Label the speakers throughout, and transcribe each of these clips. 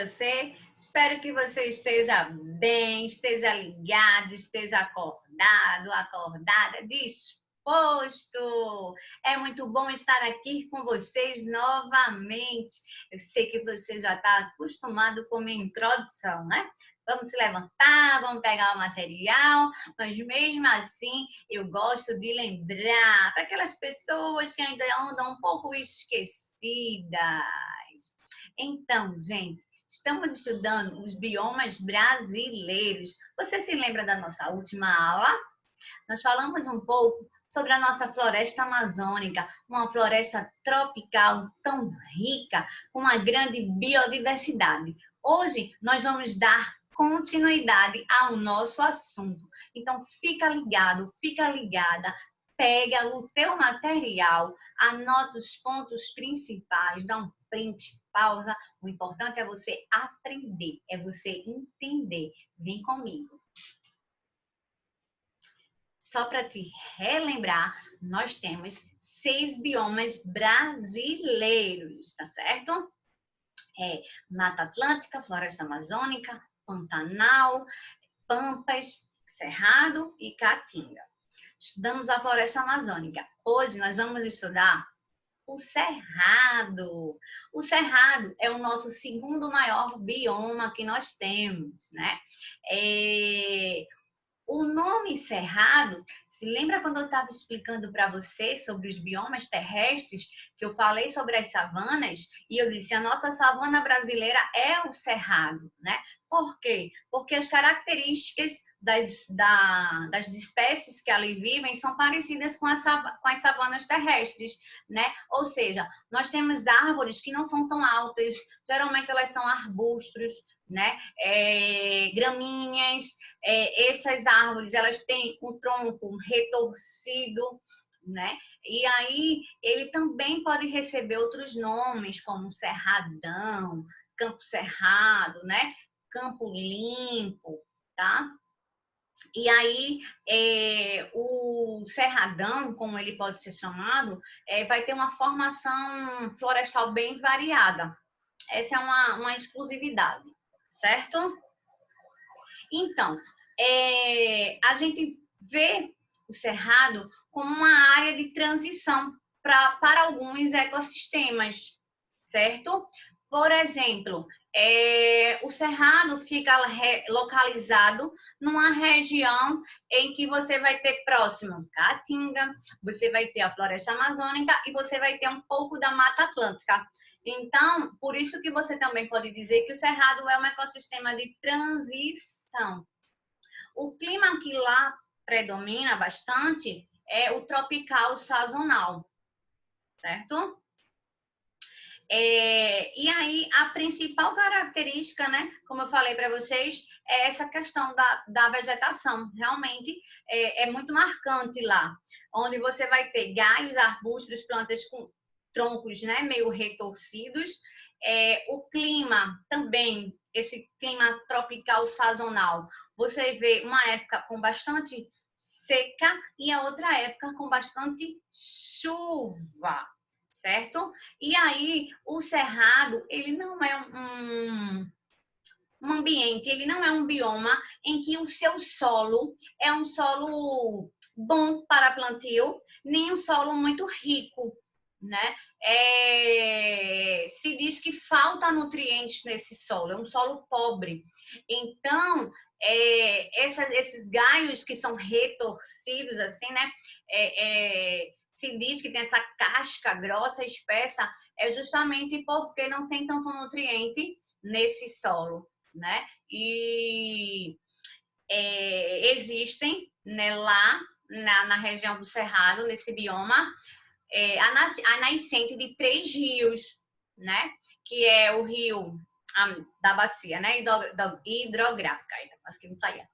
Speaker 1: para você? Espero que você esteja bem, esteja ligado, esteja acordado, acordada, disposto. É muito bom estar aqui com vocês novamente. Eu sei que você já está acostumado com minha introdução, né? Vamos se levantar, vamos pegar o material, mas mesmo assim eu gosto de lembrar para aquelas pessoas que ainda andam um pouco esquecidas. Então, gente, estamos estudando os biomas brasileiros. Você se lembra da nossa última aula? Nós falamos um pouco sobre a nossa floresta amazônica, uma floresta tropical tão rica, com uma grande biodiversidade. Hoje nós vamos dar continuidade ao nosso assunto. Então fica ligado, fica ligada, pega o teu material, anota os pontos principais, dá um print, pausa. O importante é você aprender, é você entender. Vem comigo. Só para te relembrar, nós temos 6 biomas brasileiros, tá certo? Mata Atlântica, Floresta Amazônica, Pantanal, Pampas, Cerrado e Caatinga. Estudamos a Floresta Amazônica. Hoje nós vamos estudar o Cerrado. O Cerrado é o nosso segundo maior bioma que nós temos, né? O nome Cerrado, se lembra quando eu estava explicando para você sobre os biomas terrestres, que eu falei sobre as savanas, e eu disse, a nossa savana brasileira é o Cerrado, né? Por quê? Porque as características das espécies que ali vivem são parecidas com as savanas terrestres, né? Ou seja, nós temos árvores que não são tão altas, geralmente elas são arbustos, né? Gramíneas, essas árvores, elas têm um tronco retorcido, né? E aí ele também pode receber outros nomes, como cerradão, campo cerrado, né? Campo limpo, tá? E aí, o cerradão, como ele pode ser chamado, vai ter uma formação florestal bem variada. Essa é uma exclusividade, certo? Então, a gente vê o cerrado como uma área de transição para alguns ecossistemas, certo? Por exemplo, o cerrado fica localizado numa região em que você vai ter próximo Caatinga, você vai ter a Floresta Amazônica e você vai ter um pouco da Mata Atlântica. Então, por isso que você também pode dizer que o cerrado é um ecossistema de transição. O clima que lá predomina bastante é o tropical sazonal, certo? E aí, a principal característica, né, como eu falei para vocês, é essa questão da vegetação. Realmente é muito marcante lá, onde você vai ter galhos, arbustos, plantas com troncos, né, meio retorcidos. O clima também, esse clima tropical sazonal, você vê uma época com bastante seca e a outra época com bastante chuva, certo? E aí, o cerrado, ele não é um ambiente, ele não é um bioma em que o seu solo é um solo bom para plantio, nem um solo muito rico, né? Se diz que falta nutrientes nesse solo, é um solo pobre. Então, esses galhos que são retorcidos, assim, né? Se diz que tem essa casca grossa, espessa, é justamente porque não tem tanto nutriente nesse solo, né? E existem, né, lá na região do Cerrado, nesse bioma, a nascente de 3 rios, né? Que é o rio da bacia, né? Hidrográfica, acho que não saía.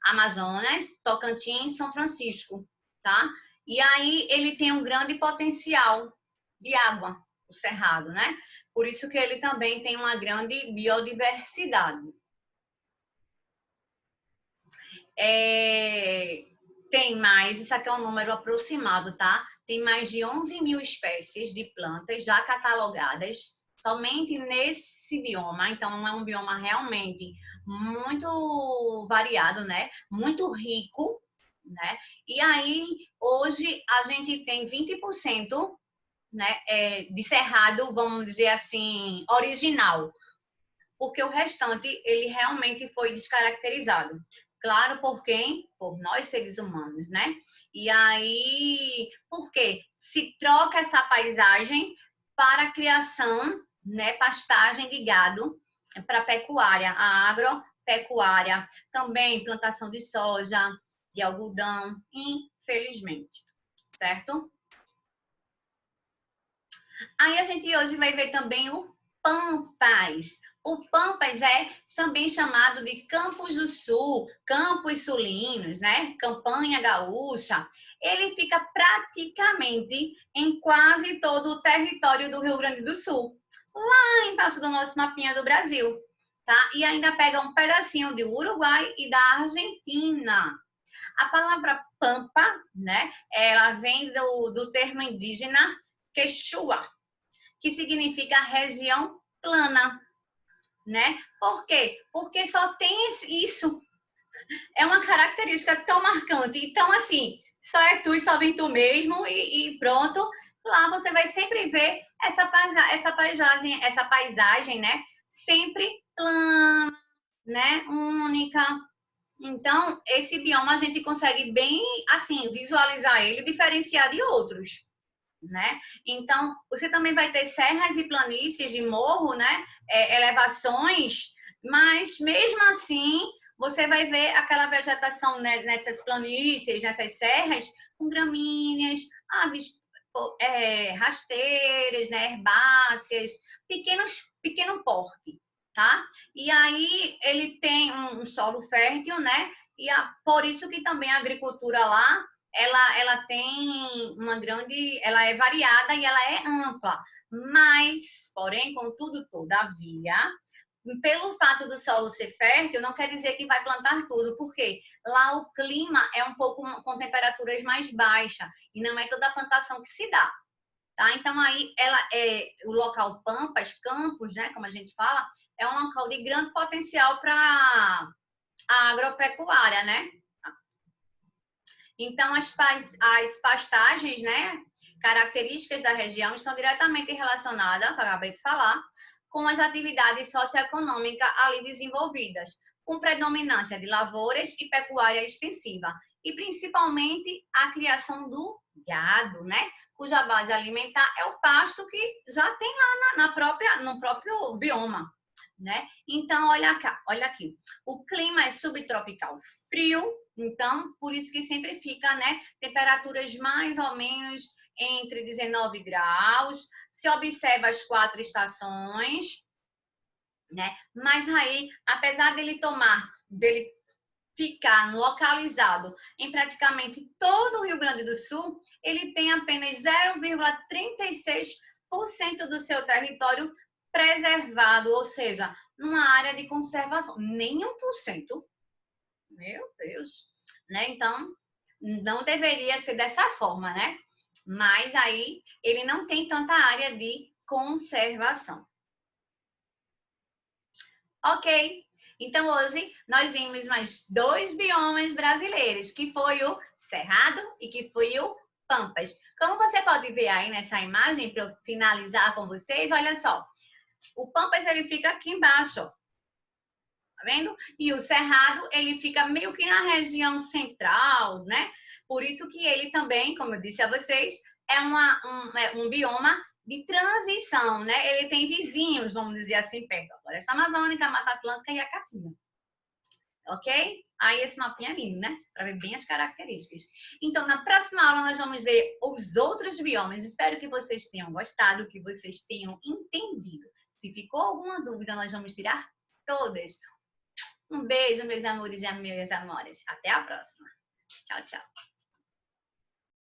Speaker 1: Amazonas, Tocantins, São Francisco, tá? E aí ele tem um grande potencial de água, o cerrado, né? Por isso que ele também tem uma grande biodiversidade. Tem mais, isso aqui é um número aproximado, tá? Tem mais de 11 mil espécies de plantas já catalogadas, somente nesse bioma. Então, é um bioma realmente muito variado, né? Muito rico, né? E aí, hoje, a gente tem 20%, né, de cerrado, vamos dizer assim, original, porque o restante, ele realmente foi descaracterizado. Claro, por quem? Por nós, seres humanos, né? E aí, por quê? Se troca essa paisagem para a criação, né, pastagem de gado, para pecuária, a agropecuária, também plantação de soja, de algodão, infelizmente, certo? Aí a gente hoje vai ver também o Pampas. O Pampas é também chamado de Campos do Sul, Campos Sulinos, né? Campanha Gaúcha. Ele fica praticamente em quase todo o território do Rio Grande do Sul, lá embaixo do nosso mapinha do Brasil, tá? E ainda pega um pedacinho do Uruguai e da Argentina. A palavra pampa, né? Ela vem do termo indígena quechua, que significa região plana, né? Por quê? Porque só tem isso. É uma característica tão marcante. Então, assim, só é tu e só vem tu mesmo e pronto. Lá você vai sempre ver essa paisagem, né? Sempre plana, né? Única. Então, esse bioma a gente consegue bem, assim, visualizar ele, diferenciar de outros, né? Então, você também vai ter serras e planícies de morro, né? Elevações, mas mesmo assim, você vai ver aquela vegetação, né, nessas planícies, nessas serras, com gramíneas, aves rasteiras, né, herbáceas, pequeno porte, tá? E aí ele tem um solo fértil, né? E por isso que também a agricultura lá ela tem uma grande, ela é variada e ela é ampla, mas, porém, contudo, todavia, pelo fato do solo ser fértil, não quer dizer que vai plantar tudo, porque lá o clima é um pouco com temperaturas mais baixas e não é toda a plantação que se dá. Tá? Então, aí, o local Pampas, Campos, né, como a gente fala, é um local de grande potencial para a agropecuária, né? Então, as pastagens, né, características da região estão diretamente relacionadas, que eu acabei de falar, com as atividades socioeconômicas ali desenvolvidas, com predominância de lavouras e pecuária extensiva, e principalmente a criação do gado, né, cuja base alimentar é o pasto que já tem lá no próprio bioma, né? Então, olha aqui. O clima é subtropical frio, então, por isso que sempre fica, né, temperaturas mais ou menos entre 19 graus. Se observa as 4 estações, né? Mas aí, apesar dele ficar localizado em praticamente todo o Rio Grande do Sul, ele tem apenas 0,36% do seu território preservado, ou seja, numa área de conservação. Nem 1%. Meu Deus. Né? Então, não deveria ser dessa forma, né? Mas aí ele não tem tanta área de conservação. Ok. Então, hoje nós vimos mais 2 biomas brasileiros, que foi o Cerrado e que foi o Pampas. Como você pode ver aí nessa imagem, para eu finalizar com vocês, olha só. O Pampas, ele fica aqui embaixo, ó. Tá vendo? E o Cerrado, ele fica meio que na região central, né? Por isso que ele também, como eu disse a vocês, é um bioma de transição, né? Ele tem vizinhos, vamos dizer assim, perto. A Floresta Amazônica, a Mata Atlântica e a Caatinga. Ok? Aí esse mapinha é lindo, né? Para ver bem as características. Então, na próxima aula, nós vamos ver os outros biomas. Espero que vocês tenham gostado, que vocês tenham entendido. Se ficou alguma dúvida, nós vamos tirar todas. Um beijo, meus amores e minhas amores. Até a próxima. Tchau, tchau.